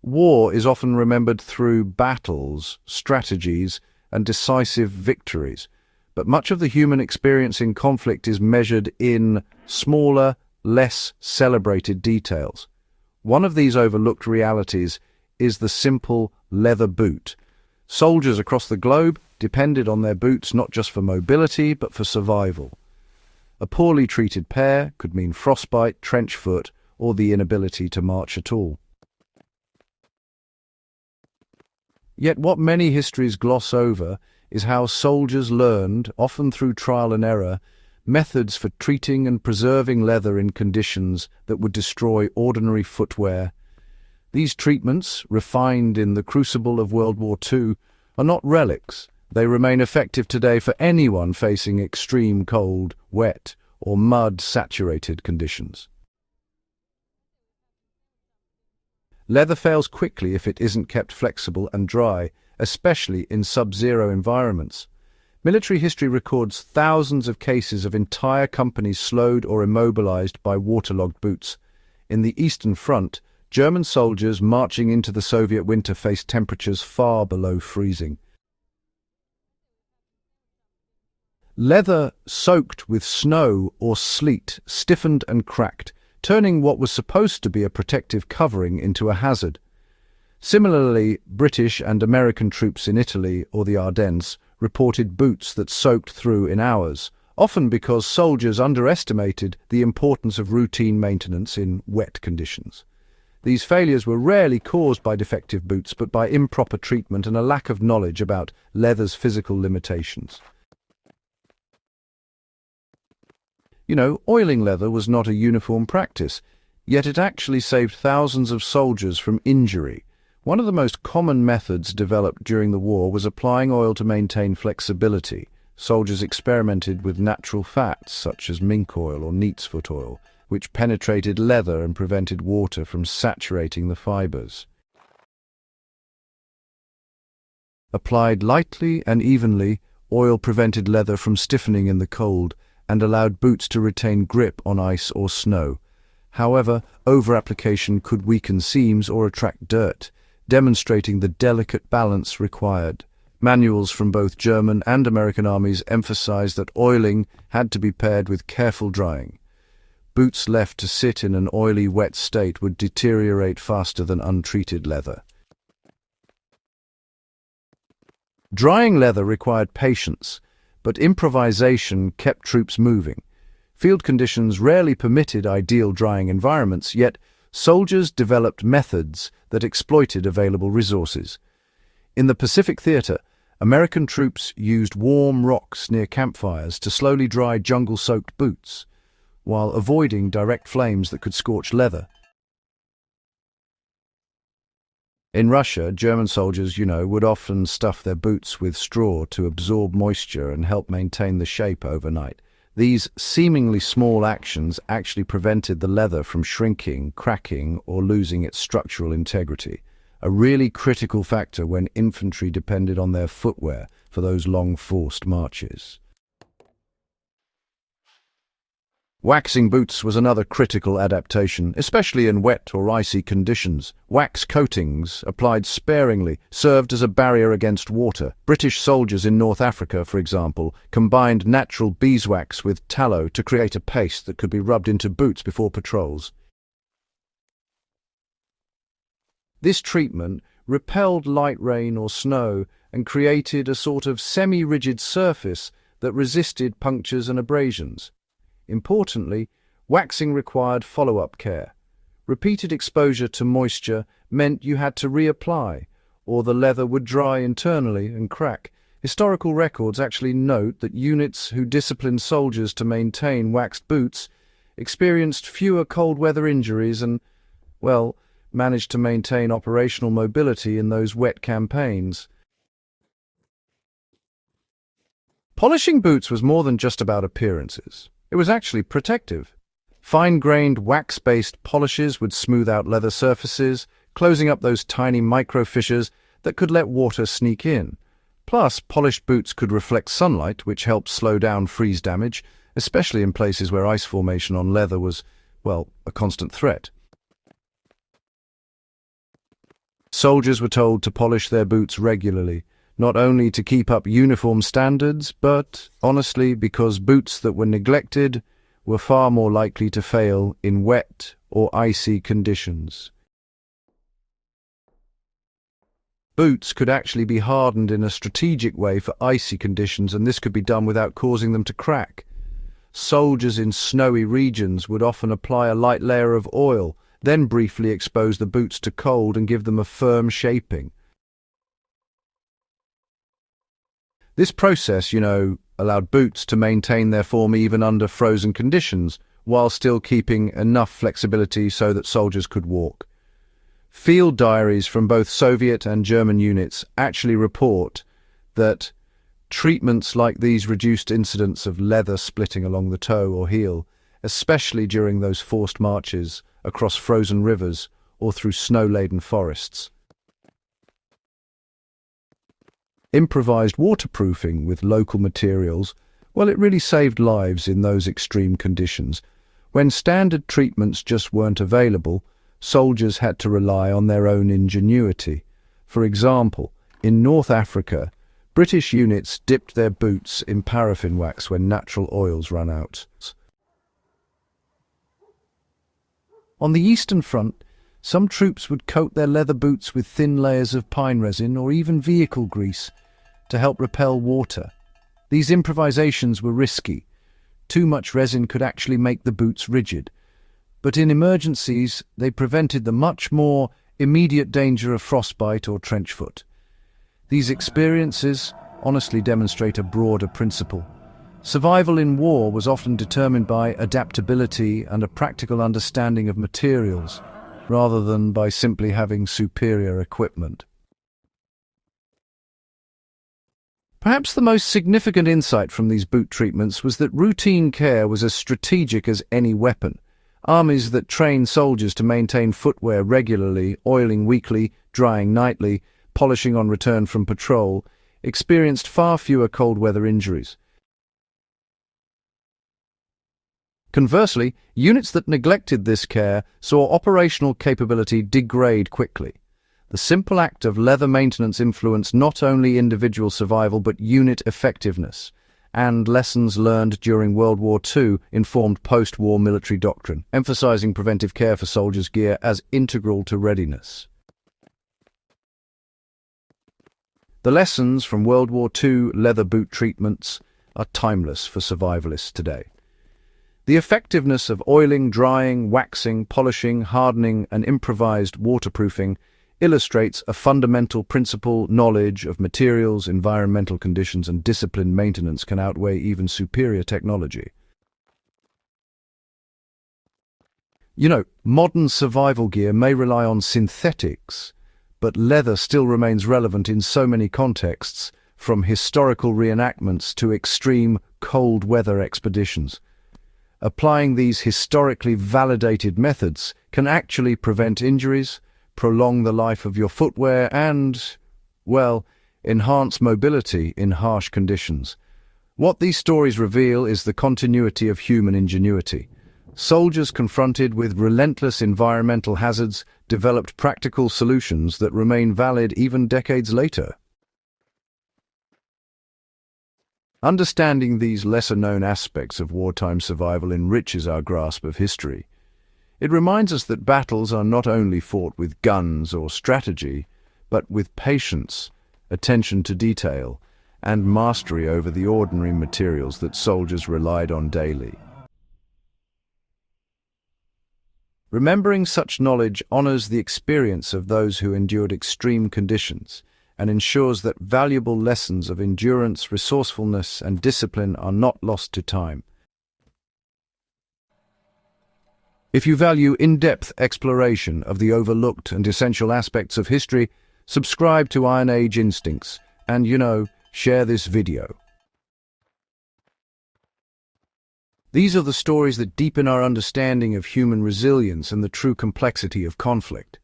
War is often remembered through battles, strategies, and decisive victories, but much of the human experience in conflict is measured in smaller, less celebrated details. One of these overlooked realities is the simple leather boot. Soldiers across the globe depended on their boots not just for mobility, but for survival. A poorly treated pair could mean frostbite, trench foot, or the inability to march at all. Yet what many histories gloss over is how soldiers learned, often through trial and error, methods for treating and preserving leather in conditions that would destroy ordinary footwear. These treatments, refined in the crucible of World War II, are not relics. They remain effective today for anyone facing extreme cold, wet, or mud-saturated conditions. Leather fails quickly if it isn't kept flexible and dry, especially in sub-zero environments. Military history records thousands of cases of entire companies slowed or immobilized by waterlogged boots. In the Eastern Front, German soldiers marching into the Soviet winter faced temperatures far below freezing. Leather soaked with snow or sleet stiffened and cracked, turning what was supposed to be a protective covering into a hazard. Similarly, British and American troops in Italy or the Ardennes reported boots that soaked through in hours, often because soldiers underestimated the importance of routine maintenance in wet conditions. These failures were rarely caused by defective boots, but by improper treatment and a lack of knowledge about leather's physical limitations. Oiling leather was not a uniform practice, yet it actually saved thousands of soldiers from injury. One of the most common methods developed during the war was applying oil to maintain flexibility. Soldiers experimented with natural fats, such as mink oil or neatsfoot oil, which penetrated leather and prevented water from saturating the fibers. Applied lightly and evenly, oil prevented leather from stiffening in the cold and allowed boots to retain grip on ice or snow. However, over-application could weaken seams or attract dirt, demonstrating the delicate balance required. Manuals from both German and American armies emphasized that oiling had to be paired with careful drying. Boots left to sit in an oily, wet state would deteriorate faster than untreated leather. Drying leather required patience, but improvisation kept troops moving. Field conditions rarely permitted ideal drying environments, yet soldiers developed methods that exploited available resources. In the Pacific Theater, American troops used warm rocks near campfires to slowly dry jungle-soaked boots, while avoiding direct flames that could scorch leather. In Russia, German soldiers, would often stuff their boots with straw to absorb moisture and help maintain the shape overnight. These seemingly small actions actually prevented the leather from shrinking, cracking, or losing its structural integrity, a really critical factor when infantry depended on their footwear for those long forced marches. Waxing boots was another critical adaptation, especially in wet or icy conditions. Wax coatings, applied sparingly, served as a barrier against water. British soldiers in North Africa, for example, combined natural beeswax with tallow to create a paste that could be rubbed into boots before patrols. This treatment repelled light rain or snow and created a sort of semi-rigid surface that resisted punctures and abrasions. Importantly, waxing required follow-up care. Repeated exposure to moisture meant you had to reapply, or the leather would dry internally and crack. Historical records actually note that units who disciplined soldiers to maintain waxed boots experienced fewer cold weather injuries and, managed to maintain operational mobility in those wet campaigns. Polishing boots was more than just about appearances. It was actually protective. Fine-grained, wax-based polishes would smooth out leather surfaces, closing up those tiny micro-fissures that could let water sneak in. Plus, polished boots could reflect sunlight, which helped slow down freeze damage, especially in places where ice formation on leather was, a constant threat. Soldiers were told to polish their boots regularly, not only to keep up uniform standards, but, honestly, because boots that were neglected were far more likely to fail in wet or icy conditions. Boots could actually be hardened in a strategic way for icy conditions, and this could be done without causing them to crack. Soldiers in snowy regions would often apply a light layer of oil, then briefly expose the boots to cold and give them a firm shaping. This process, allowed boots to maintain their form even under frozen conditions, while still keeping enough flexibility so that soldiers could walk. Field diaries from both Soviet and German units actually report that treatments like these reduced incidents of leather splitting along the toe or heel, especially during those forced marches across frozen rivers or through snow-laden forests. Improvised waterproofing with local materials, well, it really saved lives in those extreme conditions. When standard treatments just weren't available, soldiers had to rely on their own ingenuity. For example, in North Africa, British units dipped their boots in paraffin wax when natural oils ran out. On the Eastern Front, some troops would coat their leather boots with thin layers of pine resin or even vehicle grease to help repel water. These improvisations were risky. Too much resin could actually make the boots rigid. But in emergencies, they prevented the much more immediate danger of frostbite or trench foot. These experiences honestly demonstrate a broader principle. Survival in war was often determined by adaptability and a practical understanding of materials, rather than by simply having superior equipment. Perhaps the most significant insight from these boot treatments was that routine care was as strategic as any weapon. Armies that trained soldiers to maintain footwear regularly, oiling weekly, drying nightly, polishing on return from patrol, experienced far fewer cold weather injuries. Conversely, units that neglected this care saw operational capability degrade quickly. The simple act of leather maintenance influenced not only individual survival but unit effectiveness, and lessons learned during World War II informed post-war military doctrine, emphasizing preventive care for soldiers' gear as integral to readiness. The lessons from World War II leather boot treatments are timeless for survivalists today. The effectiveness of oiling, drying, waxing, polishing, hardening, and improvised waterproofing illustrates a fundamental principle: knowledge of materials, environmental conditions, and disciplined maintenance can outweigh even superior technology. Modern survival gear may rely on synthetics, but leather still remains relevant in so many contexts, from historical reenactments to extreme cold weather expeditions. Applying these historically validated methods can actually prevent injuries, prolong the life of your footwear, and, enhance mobility in harsh conditions. What these stories reveal is the continuity of human ingenuity. Soldiers confronted with relentless environmental hazards developed practical solutions that remain valid even decades later. Understanding these lesser-known aspects of wartime survival enriches our grasp of history. It reminds us that battles are not only fought with guns or strategy, but with patience, attention to detail, and mastery over the ordinary materials that soldiers relied on daily. Remembering such knowledge honors the experience of those who endured extreme conditions and ensures that valuable lessons of endurance, resourcefulness, and discipline are not lost to time. If you value in-depth exploration of the overlooked and essential aspects of history, subscribe to Iron Age Instincts and, share this video. These are the stories that deepen our understanding of human resilience and the true complexity of conflict.